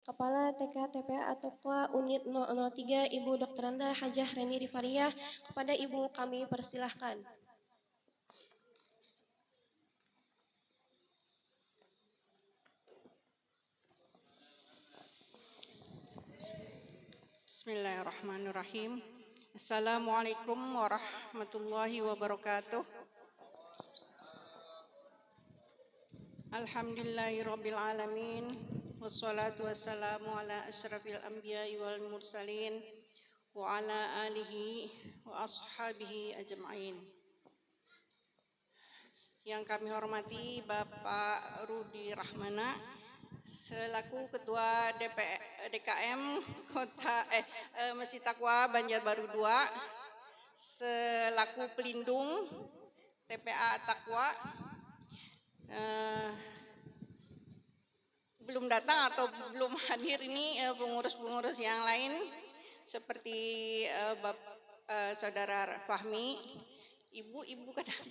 Kepala TK TPA atau Ketua Unit 003 Ibu Dr. Randa Hajah Reni Rifariah. Kepada Ibu kami persilahkan. Bismillahirrahmanirrahim. Assalamualaikum warahmatullahi wabarakatuh. Alhamdulillahirabbil alamin. Wassalatu wassalamu ala asyrafil anbiya'i wal mursalin wa ala alihi wa ashabihi ajma'in. Yang kami hormati Bapak Rudi Rahmana selaku Ketua DKM Masjid Taqwa Banjarbaru II, selaku pelindung TPA Taqwa, belum datang atau belum hadir ini pengurus-pengurus yang lain seperti Saudara Fahmi, ibu kadang.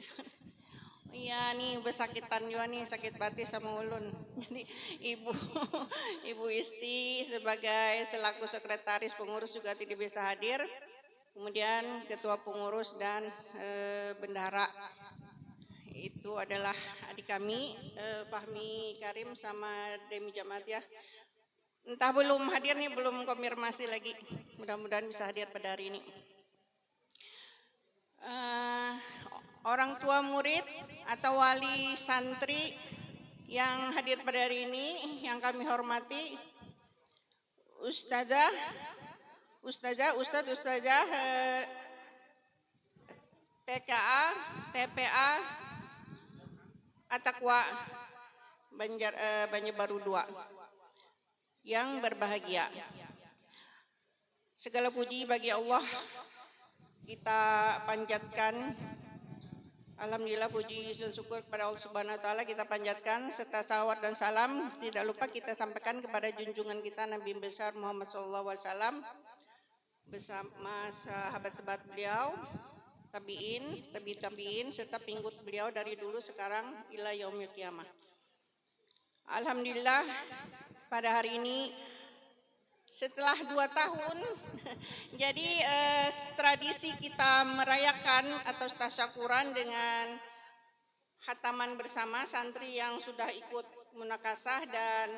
Iya nih besakitan juga nih, sakit batis sama ulun. Jadi ibu Isti sebagai selaku sekretaris pengurus juga tidak bisa hadir. Kemudian ketua pengurus dan bendahara itu adalah adik kami, Fahmi Karim sama Demi Jamaat ya. Entah belum hadir nih, belum konfirmasi lagi. Mudah-mudahan bisa hadir pada hari ini. Orang tua murid atau wali santri yang hadir pada hari ini yang kami hormati, Ustazah, TKA, TPA, At-Taqwa Banjarbaru II yang berbahagia. Segala puji bagi Allah kita panjatkan. Alhamdulillah, puji dan syukur kepada Allah Subhanahu wa taala kita panjatkan, serta salawat dan salam tidak lupa kita sampaikan kepada junjungan kita Nabi besar Muhammad SAW bersama sahabat-sahabat beliau, tabi'in serta pengikut beliau dari dulu sekarang ila yaumil qiyamah. Alhamdulillah, pada hari ini setelah 2 tahun jadi tradisi kita merayakan atau tasyakuran dengan khataman bersama santri yang sudah ikut munakasah dan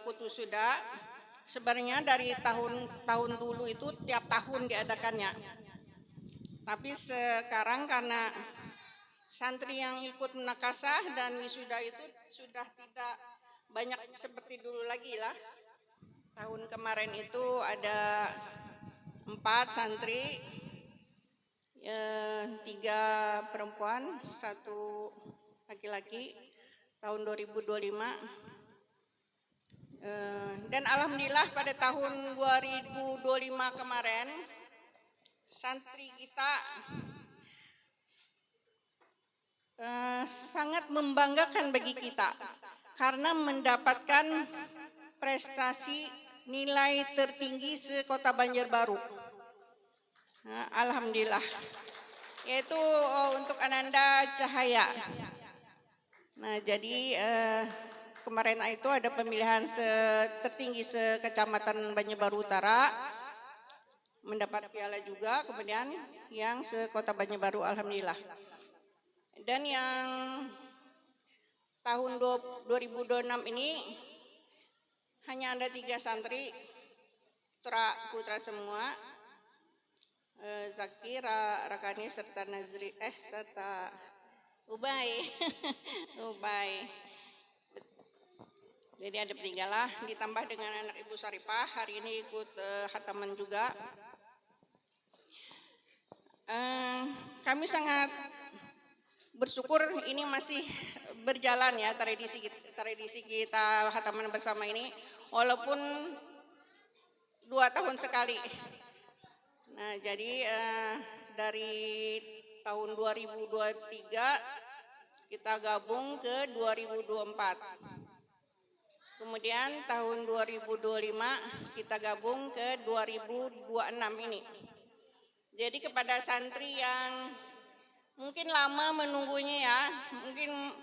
ikut wisuda. Sebenarnya dari tahun dulu itu tiap tahun diadakannya, tapi sekarang karena santri yang ikut munakasah dan wisuda itu sudah tidak banyak seperti dulu lagi lah. Tahun kemarin itu ada 4 santri, 3 perempuan, 1 laki-laki, tahun 2025. Dan alhamdulillah pada tahun 2025 kemarin santri kita sangat membanggakan bagi kita karena mendapatkan prestasi nilai tertinggi se-Kota Banjarbaru. Alhamdulillah, yaitu untuk Ananda Cahaya. Nah, jadi kemarin itu ada pemilihan tertinggi se-Kecamatan Banjarbaru Utara, mendapat piala juga, kemudian yang se-Kota Banjarbaru alhamdulillah. Dan yang tahun 2026 ini hanya ada 3 santri, putra semua, Zaki, Rakani serta serta Ubay. Jadi ada 3 lah, ditambah dengan anak Ibu Saripah hari ini ikut khataman juga. Kami sangat bersyukur ini masih berjalan ya tradisi kita khataman bersama ini, walaupun 2 tahun sekali. Nah, jadi dari tahun 2023 kita gabung ke 2024. Kemudian tahun 2025 kita gabung ke 2026 ini. Jadi kepada santri yang mungkin lama menunggunya ya, mungkin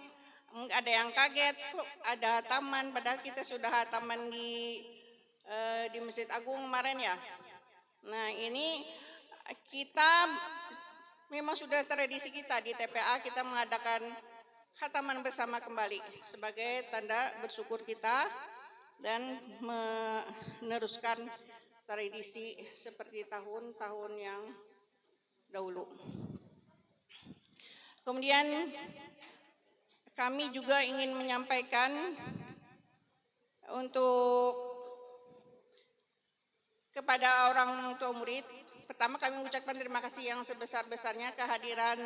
ada yang kaget, kok ada taman, padahal kita sudah taman di Masjid Agung kemarin ya. Nah ini kita memang sudah tradisi kita di TPA, kita mengadakan khataman bersama kembali sebagai tanda bersyukur kita dan meneruskan tradisi seperti tahun-tahun yang dahulu. Kemudian kami juga ingin menyampaikan untuk kepada orang tua murid. Pertama kami mengucapkan terima kasih yang sebesar-besarnya kehadiran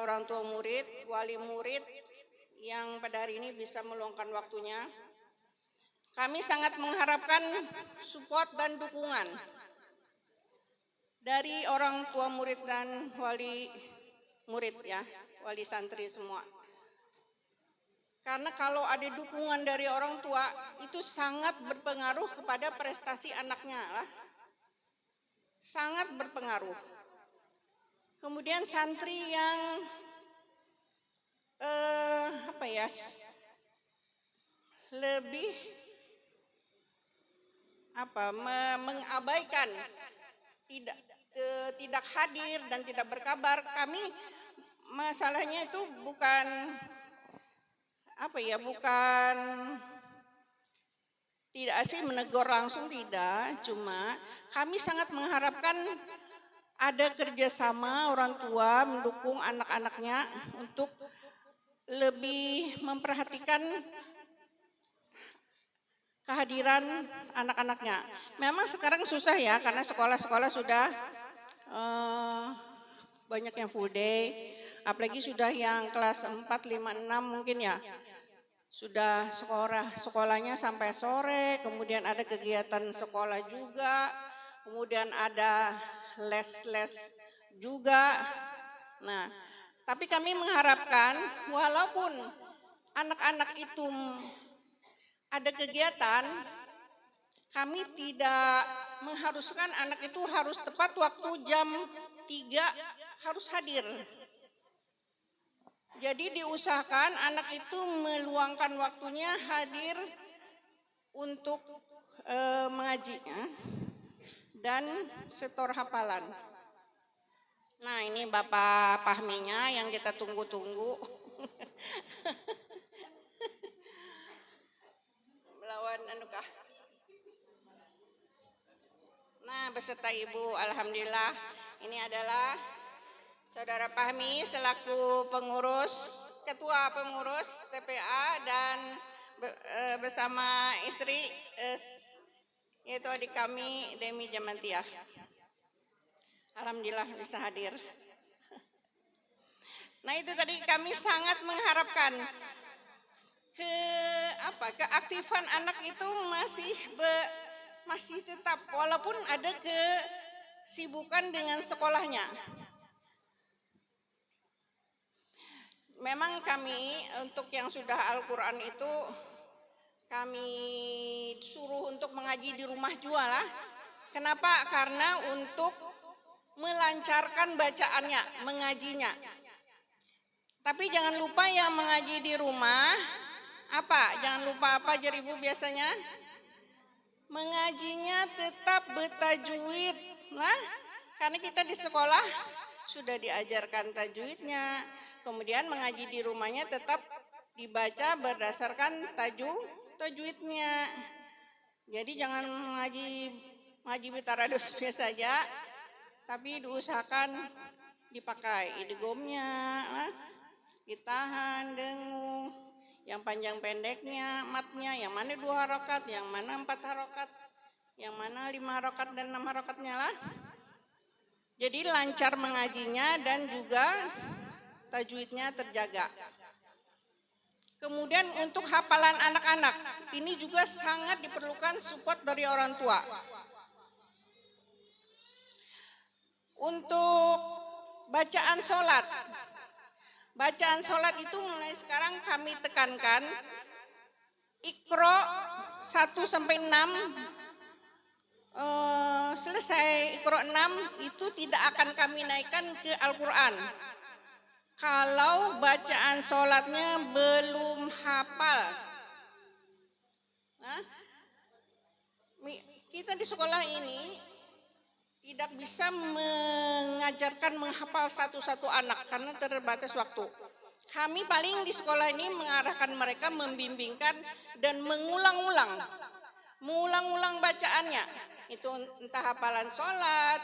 orang tua murid, wali murid yang pada hari ini bisa meluangkan waktunya. Kami sangat mengharapkan support dan dukungan dari orang tua murid dan wali murid ya, wali santri semua. Karena kalau ada dukungan dari orang tua itu sangat berpengaruh kepada prestasi anaknya lah. Sangat berpengaruh. Kemudian santri yang lebih mengabaikan, tidak hadir dan tidak berkabar, kami masalahnya itu bukan bukan tidak sih menegur langsung, tidak, cuma kami sangat mengharapkan ada kerjasama orang tua mendukung anak-anaknya untuk lebih memperhatikan kehadiran anak-anaknya. Memang sekarang susah ya, karena sekolah-sekolah sudah banyak yang full day, apalagi sudah yang kelas 4, 5, 6 mungkin ya. Sudah sekolahnya sampai sore, kemudian ada kegiatan sekolah juga, kemudian ada les-les juga. Nah, tapi kami mengharapkan walaupun anak-anak itu ada kegiatan, kami tidak mengharuskan anak itu harus tepat waktu jam 3 harus hadir. Jadi diusahakan anak itu meluangkan waktunya hadir untuk mengaji dan setor hafalan. Nah ini Bapak Fahminya yang kita tunggu-tunggu. Melawan anukah. Nah beserta Ibu, alhamdulillah ini adalah Saudara Fahmi selaku pengurus, ketua pengurus TPA dan bersama istri yaitu adik kami Demi Jamantiah. Alhamdulillah bisa hadir. Nah itu tadi kami sangat mengharapkan keaktifan anak itu masih tetap walaupun ada kesibukan dengan sekolahnya. Memang kami untuk yang sudah Al-Quran itu kami suruh untuk mengaji di rumah juga lah. Kenapa? Karena untuk melancarkan bacaannya, mengajinya. Tapi jangan lupa yang mengaji di rumah, jangan lupa apa ajar Ibu biasanya? Mengajinya tetap bertajwid. Nah, karena kita di sekolah sudah diajarkan tajwidnya. Kemudian mengaji di rumahnya tetap dibaca berdasarkan tajwidnya. Jadi jangan mengaji bitaradus biasa saja, tapi diusahakan dipakai idghamnya, ditahan, dengung, yang panjang pendeknya, matnya, yang mana 2 harokat, yang mana 4 harokat, yang mana 5 harokat dan 6 harokatnya lah. Jadi lancar mengajinya dan juga tajwidnya terjaga. Kemudian untuk hafalan anak-anak, ini juga sangat diperlukan support dari orang tua. Untuk bacaan sholat itu mulai sekarang kami tekankan, Iqra 1 sampai 6, selesai Iqra 6 itu tidak akan kami naikkan ke Al-Quran. kalau bacaan sholatnya belum hafal. Nah, kita di sekolah ini tidak bisa mengajarkan menghafal satu-satu anak karena terbatas waktu. Kami paling di sekolah ini mengarahkan mereka, membimbingkan dan mengulang-ulang bacaannya. Itu entah hafalan sholat,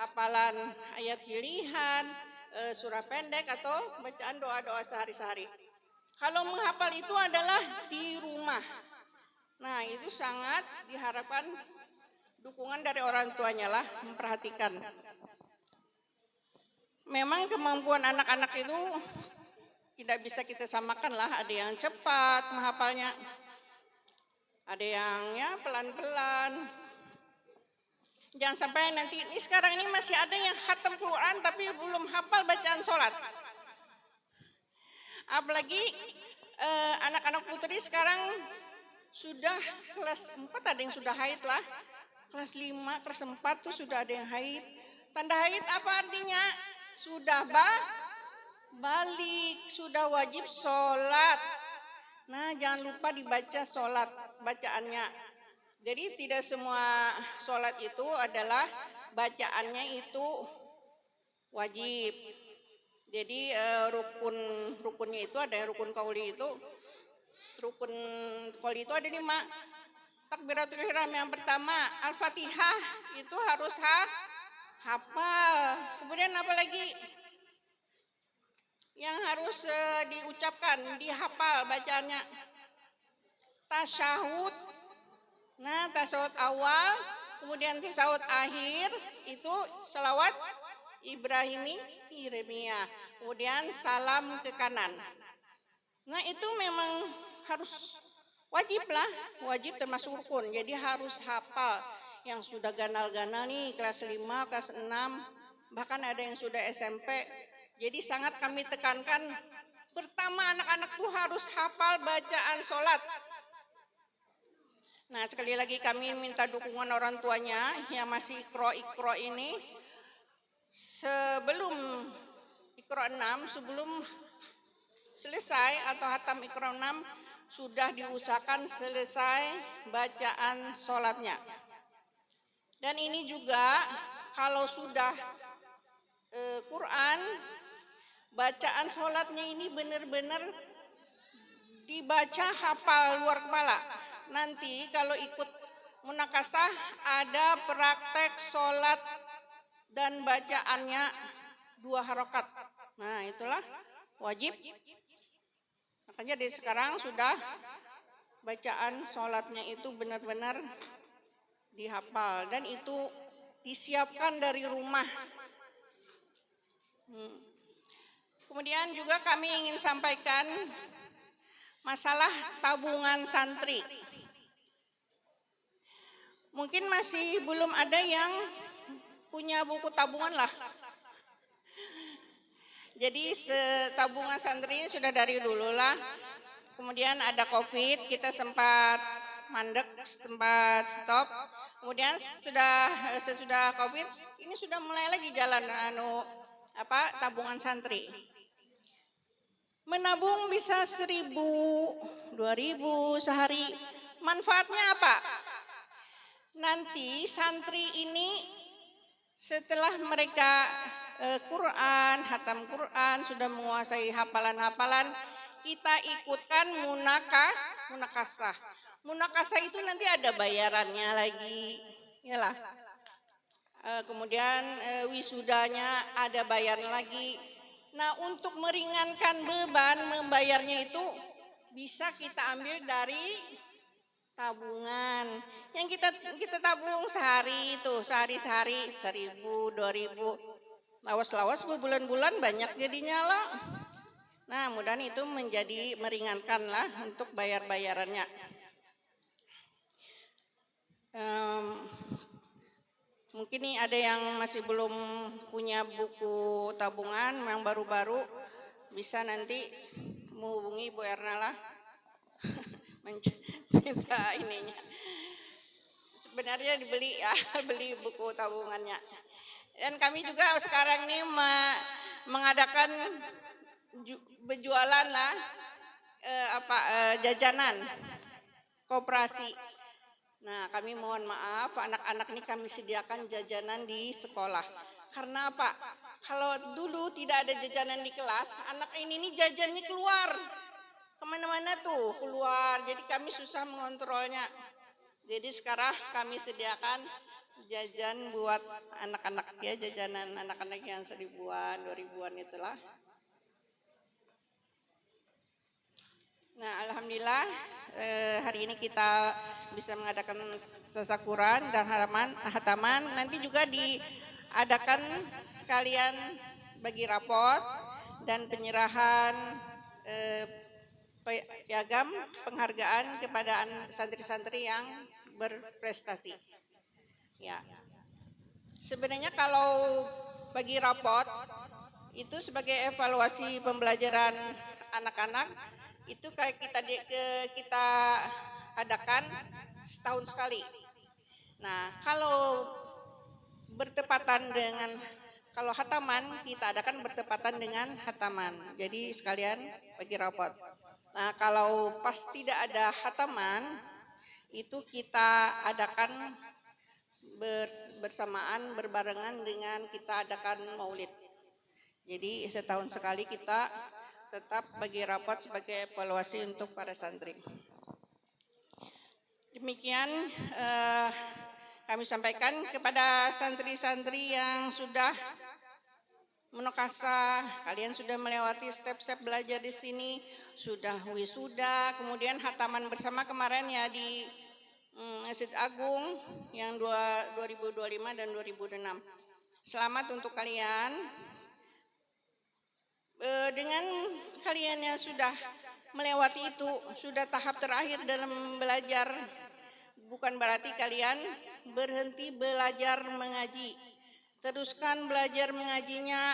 hafalan ayat pilihan, surah pendek atau bacaan doa-doa sehari-hari. Kalau menghafal itu adalah di rumah. Nah, itu sangat diharapkan dukungan dari orang tuanya lah memperhatikan. Memang kemampuan anak-anak itu tidak bisa kita samakan lah, ada yang cepat menghafalnya, ada yang ya pelan-pelan. Jangan sampai nanti ini sekarang ini masih ada yang khatam Quran tapi belum hafal bacaan sholat. Apalagi anak-anak putri sekarang sudah kelas 4 ada yang sudah haid lah. Kelas 5, kelas 4 tuh sudah ada yang haid. Tanda haid apa artinya? Sudah balik, sudah wajib sholat. Nah, jangan lupa dibaca sholat bacaannya. Jadi tidak semua sholat itu adalah bacaannya itu wajib. Jadi rukunnya itu ada rukun qauli itu. Rukun qauli itu ada 5. Takbiratul ihram yang pertama, Al-Fatihah itu harus hafal. Kemudian apa lagi? Yang harus diucapkan, dihafal bacaannya. Tasyahud. Nah, tasyahud awal, kemudian tasyahud akhir itu selawat Ibrahimiyah. Kemudian salam ke kanan. Nah, itu memang harus wajib lah, wajib termasuk rukun. Jadi harus hafal. Yang sudah ganal-ganal nih kelas 5, kelas 6, bahkan ada yang sudah SMP. Jadi sangat kami tekankan, pertama anak-anak tuh harus hafal bacaan sholat. Nah, sekali lagi kami minta dukungan orang tuanya yang masih ikro ini. Sebelum ikro 6, sebelum selesai atau hatam ikro 6, sudah diusahakan selesai bacaan sholatnya. Dan ini juga kalau sudah Quran, bacaan sholatnya ini benar-benar dibaca hafal luar kepala. Nanti kalau ikut munakasah ada praktek sholat dan bacaannya 2 harokat. Nah, itulah wajib. Makanya dari sekarang sudah bacaan sholatnya itu benar-benar dihafal dan itu disiapkan dari rumah. Kemudian juga kami ingin sampaikan masalah tabungan santri. Mungkin masih belum ada yang punya buku tabungan lah. Jadi tabungan santri sudah dari dulu lah. Kemudian ada COVID, kita sempat mandek, sempat stop. Kemudian sesudah COVID, ini sudah mulai lagi jalan tabungan santri. Menabung bisa 1.000, 2.000 sehari. Manfaatnya apa? Nanti santri ini setelah mereka Quran, hatam Quran, sudah menguasai hafalan-hafalan, kita ikutkan munakasah. Munakasah itu nanti ada bayarannya lagi, yalah. Kemudian wisudanya ada bayaran lagi. Nah, untuk meringankan beban membayarnya itu bisa kita ambil dari tabungan. Yang kita tabung sehari itu, sehari-sehari 1.000, 2.000. Lawas-lawas bulan-bulan banyak jadinya lah. Nah, mudah-mudahan itu menjadi meringankan lah untuk bayar-bayarannya. Mungkin nih ada yang masih belum punya buku tabungan yang baru-baru, bisa nanti menghubungi Bu Erna lah. Minta ininya. Sebenarnya dibeli ya, beli buku tabungannya. Dan kami juga sekarang ini mengadakan berjualan lah jajanan koperasi. Nah, kami mohon maaf, anak-anak ini kami sediakan jajanan di sekolah. Karena apa? Kalau dulu tidak ada jajanan di kelas, anak ini nih jajannya keluar. Kemana-mana tuh keluar, jadi kami susah mengontrolnya. Jadi sekarang kami sediakan jajan buat anak-anak ya, jajanan anak-anak yang 1000-an, 2000-an itulah. Nah, alhamdulillah hari ini kita bisa mengadakan tasakuran dan hataman. Nanti juga diadakan sekalian bagi rapot dan penyerahan piagam penghargaan kepada santri-santri yang berprestasi. Ya, sebenarnya kalau bagi rapot itu sebagai evaluasi pembelajaran anak-anak itu kayak kita adakan setahun sekali. Nah, kalau bertepatan dengan kalau hataman kita adakan bertepatan dengan hataman. Jadi sekalian bagi rapot. Nah, kalau pas tidak ada hataman itu kita adakan bersamaan berbarengan dengan kita adakan maulid. Jadi setahun sekali kita tetap bagi rapot sebagai evaluasi untuk para santri. Demikian kami sampaikan kepada santri-santri yang sudah menokasa, kalian sudah melewati step-step belajar di sini, sudah wisuda, kemudian hataman bersama kemarin ya di Masjid Agung yang 2025 dan 2006. Selamat untuk kalian. Dengan kalian yang sudah melewati itu, sudah tahap terakhir dalam belajar, bukan berarti kalian berhenti belajar mengaji. Teruskan belajar mengajinya,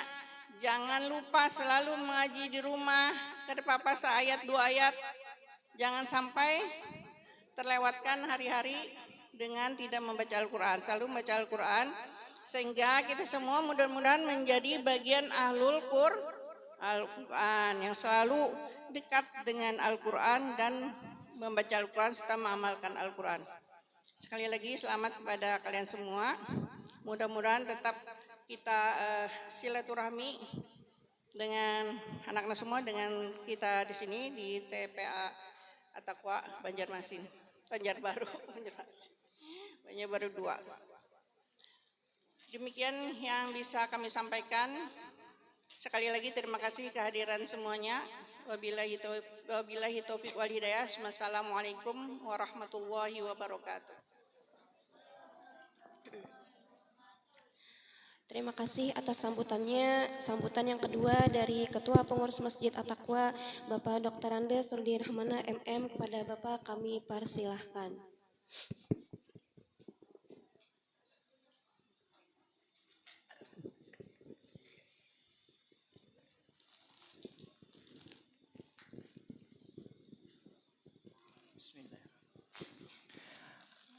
jangan lupa selalu mengaji di rumah, terpapar seayat 2 ayat. Jangan sampai terlewatkan hari-hari dengan tidak membaca Al-Quran. Selalu membaca Al-Quran, sehingga kita semua mudah-mudahan menjadi bagian ahlul Al-Quran yang selalu dekat dengan Al-Quran dan membaca Al-Quran serta mengamalkan Al-Quran. Sekali lagi selamat kepada kalian semua. Mudah-mudahan tetap kita silaturahmi dengan anak-anak semua, dengan kita di sini di TPA At-Taqwa Banjarmasin, Banjarbaru 2. Demikian yang bisa kami sampaikan. Sekali lagi terima kasih kehadiran semuanya. Wabillahi taufiq wal hidayah. Wassalamualaikum warahmatullahi wabarakatuh. Terima kasih atas sambutannya. Sambutan yang kedua dari Ketua Pengurus Masjid At-Taqwa, Bapak Dr. Andes Rudi Rahmana MM. Kepada Bapak kami persilahkan.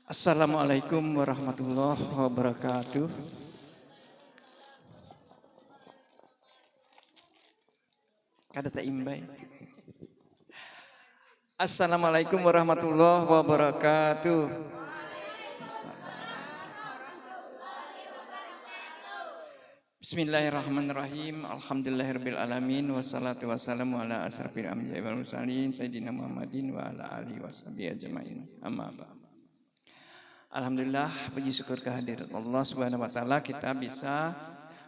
Assalamualaikum warahmatullahi wabarakatuh. Kada tak imbai. Assalamualaikum warahmatullahi wabarakatuh. Bismillahirrahmanirrahim. Alhamdulillahirabbil alamin wassalatu wassalamu ala asrofil anbiya'i wal mursalin sayyidina Muhammadin wa ala alihi washabihi ajmain. Amma ba'd. Alhamdulillah, puji syukur kehadirat Allah Subhanahu wa taala kita bisa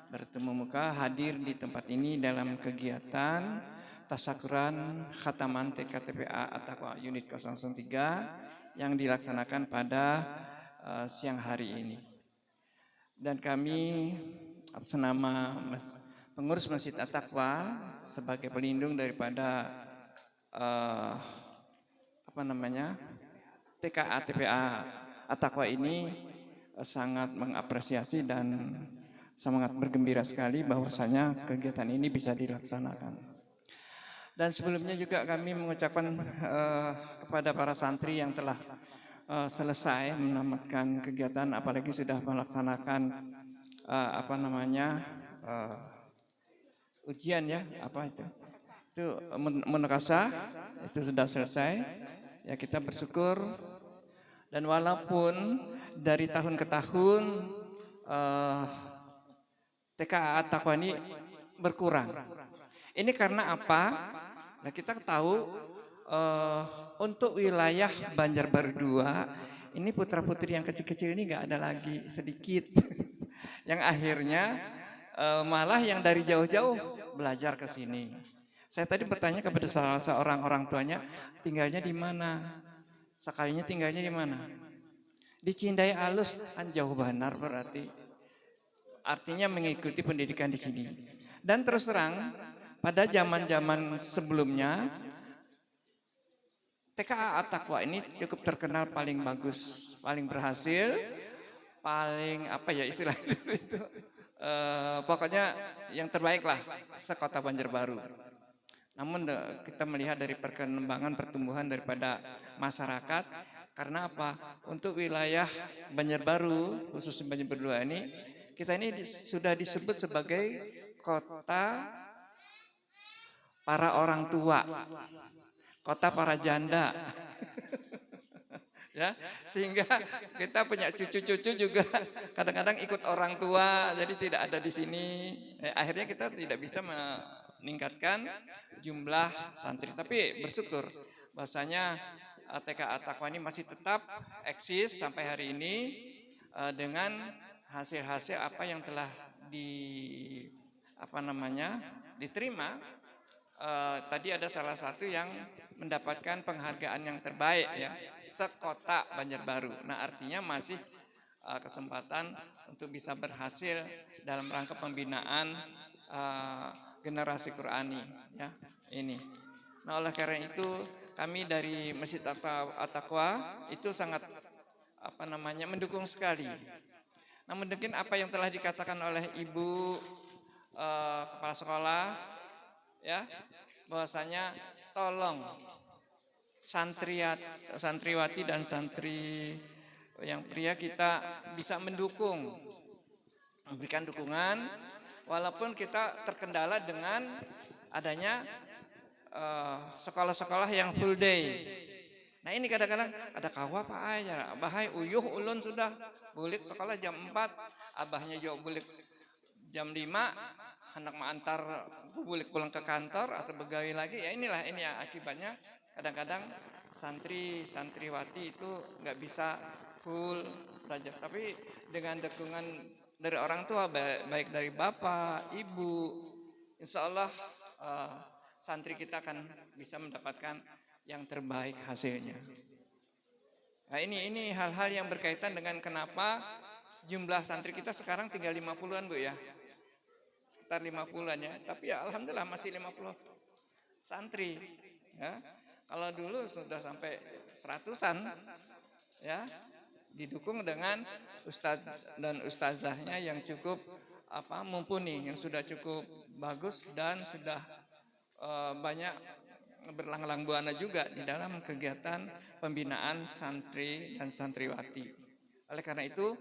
bertemu muka hadir di tempat ini dalam kegiatan tasakuran khataman TKTPA At-Taqwa Unit 003 yang dilaksanakan pada siang hari ini. Dan kami atas nama pengurus Masjid At-Taqwa sebagai pelindung daripada TKA TPA At-Taqwa ini sangat mengapresiasi dan sangat bergembira sekali bahwasanya kegiatan ini bisa dilaksanakan. Dan sebelumnya juga kami mengucapkan kepada para santri yang telah selesai menamatkan kegiatan, apalagi sudah melaksanakan ujian ya, itu munakasah itu sudah selesai. Ya kita bersyukur, dan walaupun dari tahun ke tahun TKA At-Taqwa ini berkurang. Ini karena apa? Nah, kita tahu untuk wilayah Banjarbaru 2 ini putra-putri yang kecil-kecil ini nggak ada lagi, sedikit. Yang akhirnya malah yang dari jauh-jauh belajar ke sini. Saya tadi bertanya kepada salah seorang orang tuanya, tinggalnya di mana? Sekalinya tinggalnya di mana? Di Cindai Alus, kan jauh benar berarti. Artinya mengikuti pendidikan di sini. Dan terus terang, pada zaman-zaman sebelumnya, TKA At-Taqwa ini cukup terkenal paling bagus, paling berhasil, paling apa ya istilahnya itu, pokoknya yang terbaik lah sekota Banjarbaru. Namun kita melihat dari perkembangan pertumbuhan daripada masyarakat, karena apa? Untuk wilayah Banjarbaru, khususnya Banjarbaru 2 ini, kita ini sudah disebut sebagai kota para orang tua, kota para janda. Ya, sehingga kita punya cucu-cucu juga kadang-kadang ikut orang tua, jadi tidak ada di sini. Akhirnya kita tidak bisa meningkatkan jumlah santri, tapi bersyukur bahwasanya TKA At-Taqwa ini masih tetap eksis sampai hari ini dengan hasil-hasil apa yang telah diterima. Tadi ada salah satu yang mendapatkan penghargaan yang terbaik ya, sekota Banjarbaru. Nah, artinya masih kesempatan untuk bisa berhasil dalam rangka pembinaan generasi Qurani ya ini. Nah, oleh karena itu kami dari Masjid At-Taqwa itu sangat mendukung sekali. Nah, mungkin apa yang telah dikatakan oleh Ibu Kepala Sekolah ya, bahwasanya tolong santriwati dan santri yang pria kita bisa mendukung, memberikan dukungan, walaupun kita terkendala dengan adanya sekolah-sekolah yang full day. Nah, ini kadang-kadang ada kawa Pak aja, bahai uyuh ulun sudah bulik sekolah jam 4, abahnya juga bulik jam 5, anak mengantar bulik pulang ke kantor atau begawi lagi. Ya inilah ini ya akibatnya kadang-kadang santriwati itu nggak bisa full belajar. Tapi dengan dukungan dari orang tua, baik dari bapak, ibu, insya Allah santri kita akan bisa mendapatkan yang terbaik hasilnya. Nah, ini hal-hal yang berkaitan dengan kenapa jumlah santri kita sekarang tinggal 50-an Bu ya. Sekitar 50-an ya. Tapi ya alhamdulillah masih 50 santri ya. Kalau dulu sudah sampai 100-an ya. Didukung dengan ustadz dan ustazahnya yang cukup mumpuni, yang sudah cukup bagus dan sudah banyak berlang-lang buana juga di dalam kegiatan pembinaan santri dan santriwati. Oleh karena itu,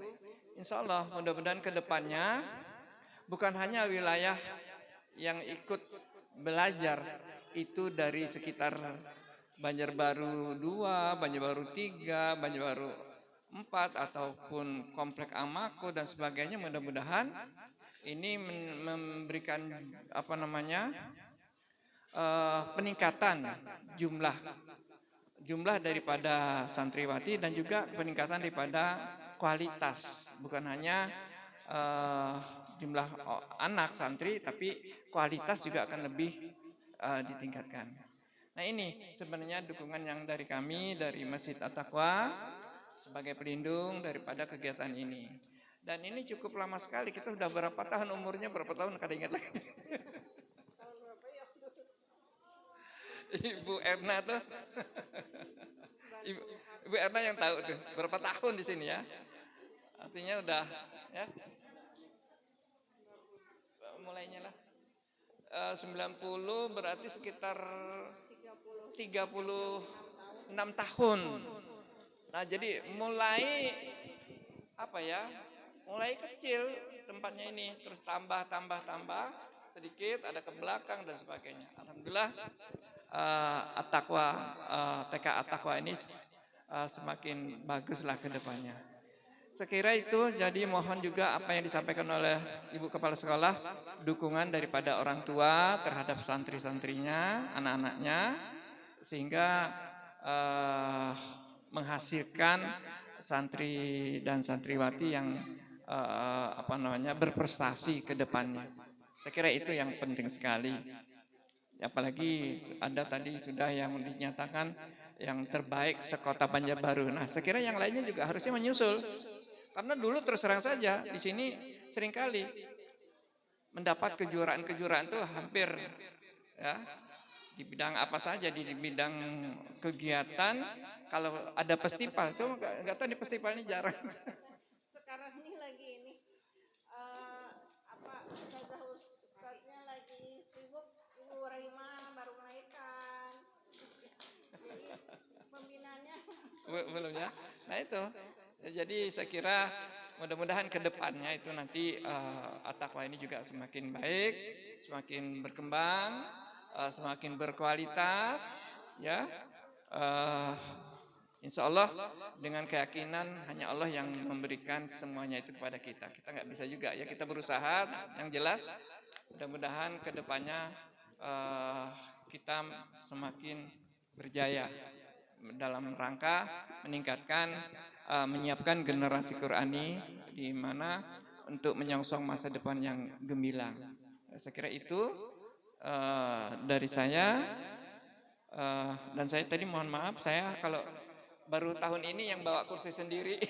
insya Allah mudah-mudahan ke depannya bukan hanya wilayah yang ikut belajar itu dari sekitar Banjarbaru 2, Banjarbaru 3, Banjarbaru 4 ataupun Komplek Amako dan sebagainya, mudah-mudahan ini memberikan peningkatan jumlah daripada santriwati dan juga peningkatan daripada kualitas, bukan hanya jumlah anak santri tapi kualitas juga akan lebih ditingkatkan. Nah, ini sebenarnya dukungan yang dari kami dari Masjid At-Taqwa sebagai pelindung daripada kegiatan ini. Dan ini cukup lama sekali, kita sudah berapa tahun umurnya, berapa tahun kada ingat lagi. Ibu Erna tuh, Ibu Erna yang tahu tuh berapa tahun di sini ya. Artinya udah ya. Mulainya lah 90 berarti sekitar 36 tahun. Nah, jadi mulai mulai kecil tempatnya ini terus tambah sedikit, ada ke belakang dan sebagainya. Alhamdulillah At-Taqwa, TK At-Taqwa ini semakin baguslah ke depannya. Sekira itu, jadi mohon juga apa yang disampaikan oleh Ibu Kepala Sekolah, dukungan daripada orang tua terhadap santri-santrinya, anak-anaknya, sehingga menghasilkan santri dan santriwati yang berprestasi ke depannya. Saya kira itu yang penting sekali. Apalagi ada tadi sudah yang dinyatakan yang terbaik sekota Banjarbaru. Nah, saya kira yang lainnya juga harusnya menyusul. Karena dulu terus terang saja di sini seringkali mendapat kejuaraan-kejuaraan itu hampir ya di bidang apa saja, di bidang kegiatan. Kalau ada festival, cuma nggak tahu di festival ini jarang. Sekarang ini lagi ini ustaznya lagi sibuk, Ibu Rahima baru melahirkan, jadi pembinaannya Belum ya. Nah itu. Jadi saya kira mudah-mudahan ke depannya itu nanti At-Taqwa ini juga semakin baik, semakin berkembang, semakin berkualitas, ya. Insya Allah dengan keyakinan hanya Allah yang memberikan semuanya itu kepada kita. Kita nggak bisa juga ya, kita berusaha. Yang jelas mudah-mudahan ke depannya kita semakin berjaya dalam rangka meningkatkan, menyiapkan generasi Qurani di mana untuk menyongsong masa depan yang gemilang. Saya kira itu dari saya. Dan saya tadi mohon maaf, saya kalau baru tahun ini yang bawa kursi sendiri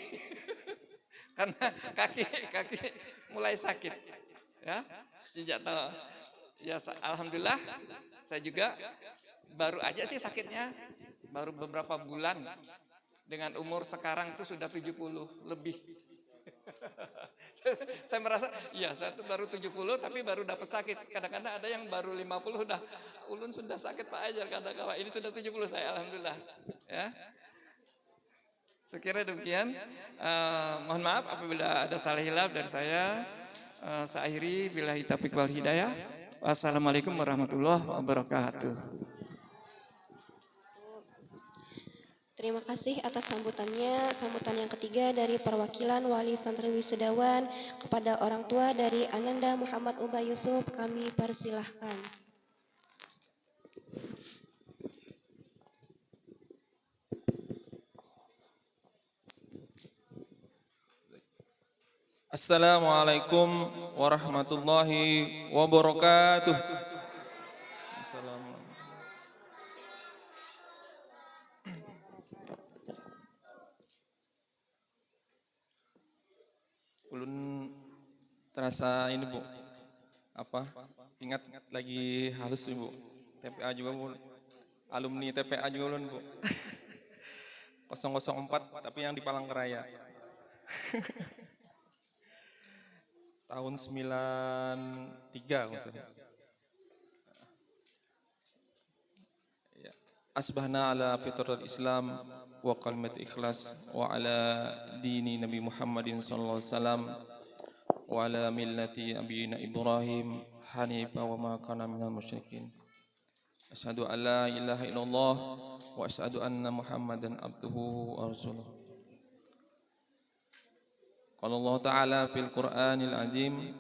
karena kaki mulai sakit ya sejak tahun ya. Alhamdulillah saya juga baru aja sih sakitnya baru beberapa bulan, dengan umur sekarang tuh sudah 70 lebih. Saya merasa iya saya tuh baru 70 tapi baru dapat sakit. Kadang-kadang ada yang baru 50 udah ulun sudah sakit Pak Ajar, kadang-kadang ini sudah 70 saya, alhamdulillah ya. Sekira demikian, mohon maaf apabila ada salah hilaf dari saya. Saya akhiri billahi taufiq wal hidayah. Wassalamualaikum warahmatullahi wabarakatuh. Terima kasih atas sambutannya. Sambutan yang ketiga dari perwakilan Wali Santri Wisudawan kepada orang tua dari Ananda Muhammad Ubah Yusuf, kami persilahkan. Assalamualaikum warahmatullahi wabarakatuh. Ulun terasa ini Bu, ingat lagi halus Ibu. TPA juga Bu, alumni TPA juga ulun Bu. 004 tapi yang di Palangkaraya. Tahun 93 maksudnya. Ya. Asbahna ala fitratul Islam wa kalimat ikhlas wa ala dini Nabi Muhammadin sallallahu alaihi wasallam wa ala millati abiyina Ibrahim hanifa wa ma kana minal musyrikin. Asyhadu an la ilaha illallah wa asyhadu anna Muhammadan abduhu wa rasuluh. Qala Allah Ta'ala fil Qur'anil Azim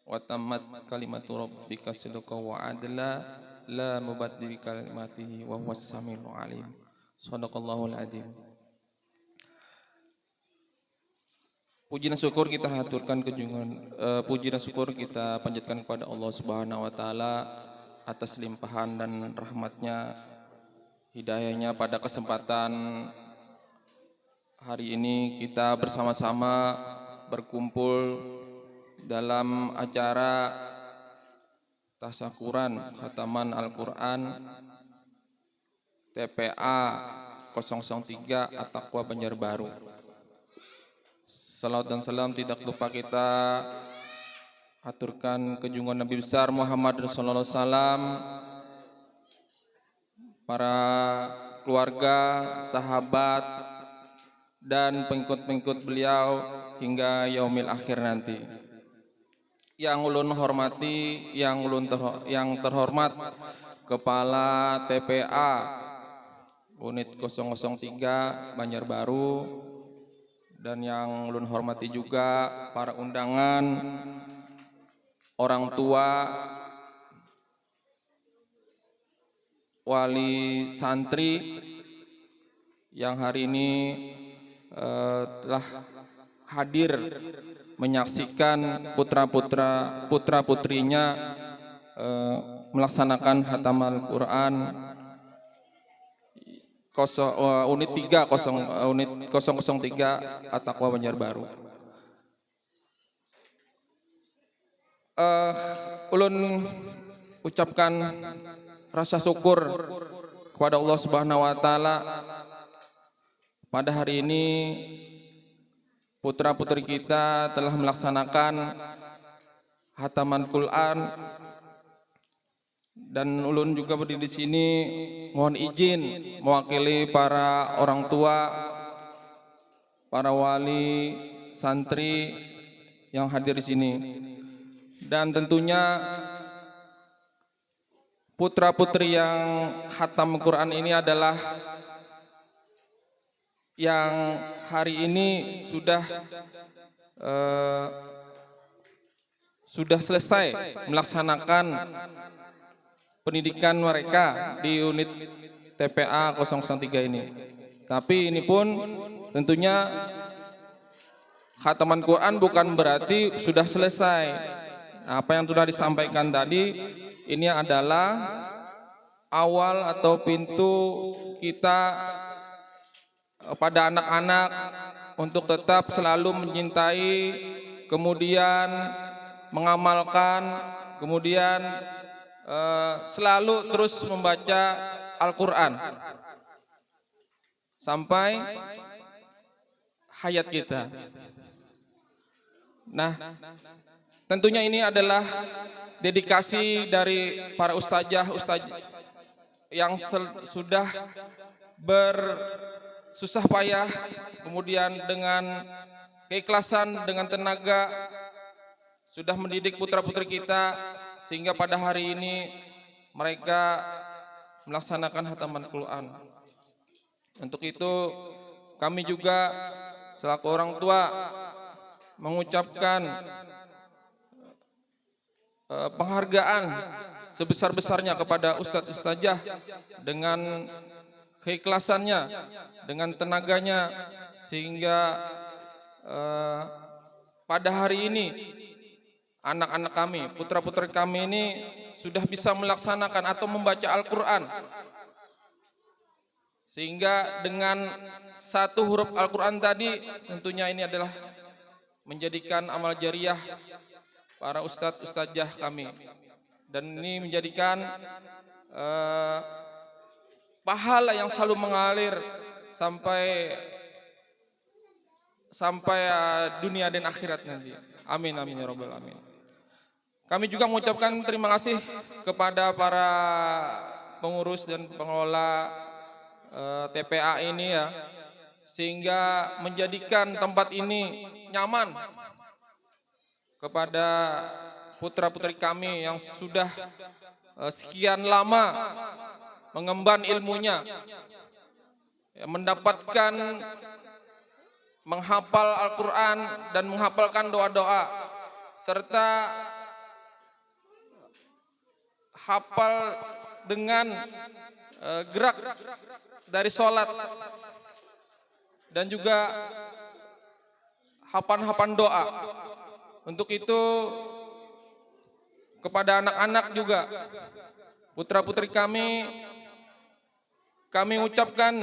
wa tammat kalimatu rabbika sidqan wa adla la mubaddila kalimatihi wa huwas samiul alim. Shadaqallahul azim. Puji dan syukur kita haturkan puji dan syukur kita panjatkan kepada Allah Subhanahu wa taala atas limpahan dan rahmatnya, hidayahnya pada kesempatan hari ini kita bersama-sama berkumpul dalam acara tasyakuran khataman Al-Quran TPA 003 At-Taqwa Banjarbaru. Salawat dan salam tidak lupa kita aturkan ke junjungan Nabi besar Muhammad sallallahu alaihi wasallam, para keluarga, sahabat dan pengikut-pengikut beliau hingga yaumil akhir nanti. Yang ulun hormati, yang terhormat Kepala TPA Unit 003 Banjarbaru, dan yang ulun hormati juga para undangan, orang tua, wali santri yang hari ini telah hadir menyaksikan putra-putrinya melaksanakan hataman Quran unit 003 At-Taqwa Banjarbaru. Ulun ucapkan rasa syukur kepada Allah Subhanahu wa taala pada hari ini putra-putri kita telah melaksanakan hataman Quran, dan ulun juga berdiri di sini mohon izin mewakili para orang tua, para wali santri yang hadir di sini, dan tentunya putra-putri yang khatam Quran ini adalah yang hari ini sudah selesai melaksanakan pendidikan mereka di unit TPA 003 ini. Tapi ini pun tentunya khataman Quran bukan berarti sudah selesai. Apa yang sudah disampaikan tadi ini adalah awal atau pintu kita pada anak-anak untuk tetap selalu mencintai, kemudian mengamalkan, kemudian selalu terus membaca Al-Quran sampai hayat kita. Nah, tentunya ini adalah dedikasi dari para ustazah yang sudah bersusah payah, kemudian dengan keikhlasan, dengan tenaga sudah mendidik putra-putri kita, sehingga pada hari ini mereka melaksanakan hataman Quran. Untuk itu kami juga selaku orang tua mengucapkan penghargaan sebesar-besarnya kepada ustadz-ustazah dengan keikhlasannya, dengan tenaganya, sehingga pada hari ini anak-anak kami, putra-putri kami ini sudah bisa melaksanakan atau membaca Al-Quran, sehingga dengan satu huruf Al-Quran tadi tentunya ini adalah menjadikan amal jariah para ustadz ustazah kami, dan ini menjadikan pahala yang selalu mengalir sampai dunia dan akhirat nanti. Amin amin ya rabbal alamin. Kami juga mengucapkan terima kasih kepada para pengurus dan pengelola TPA ini ya, sehingga menjadikan tempat ini nyaman kepada putra-putri kami yang sudah sekian lama mengemban ilmunya, mendapatkan menghafal Al-Quran dan menghafalkan doa-doa, serta hafal dengan gerak dari sholat, dan juga hafalan doa. Untuk itu kepada anak-anak juga, putra-putri kami ucapkan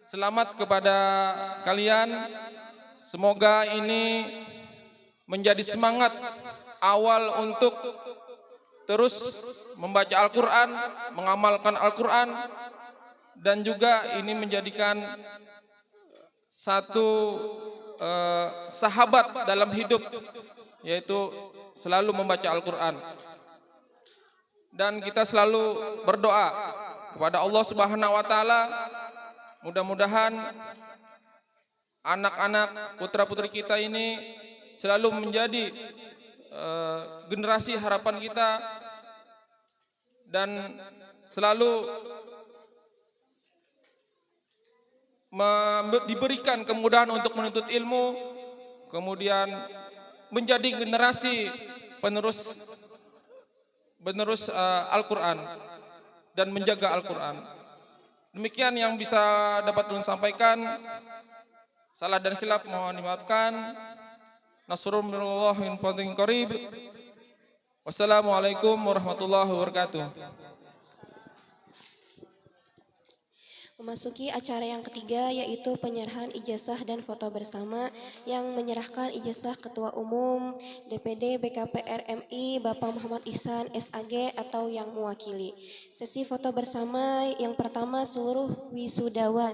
selamat kepada kalian. Semoga ini menjadi semangat awal untuk terus membaca Al-Quran, mengamalkan Al-Quran, dan juga ini menjadikan satu sahabat dalam hidup, yaitu selalu membaca Al-Quran. Dan kita selalu berdoa kepada Allah Subhanahu wa taala, mudah-mudahan anak-anak putra-putri kita ini selalu menjadi generasi harapan kita dan selalu diberikan kemudahan untuk menuntut ilmu, kemudian menjadi generasi penerus Al-Quran dan menjaga Al-Quran. Demikian yang bisa dapat Ulun sampaikan. Salah dan khilaf mohon dimaafkan. Nasrun minallah min fadlin qarib. Wassalamualaikum warahmatullahi wabarakatuh. Memasuki acara yang ketiga yaitu penyerahan ijazah dan foto bersama, yang menyerahkan ijazah Ketua Umum DPD BKP RMI Bapak Muhammad Ihsan SAG atau yang mewakili. Sesi foto bersama yang pertama seluruh wisudawan.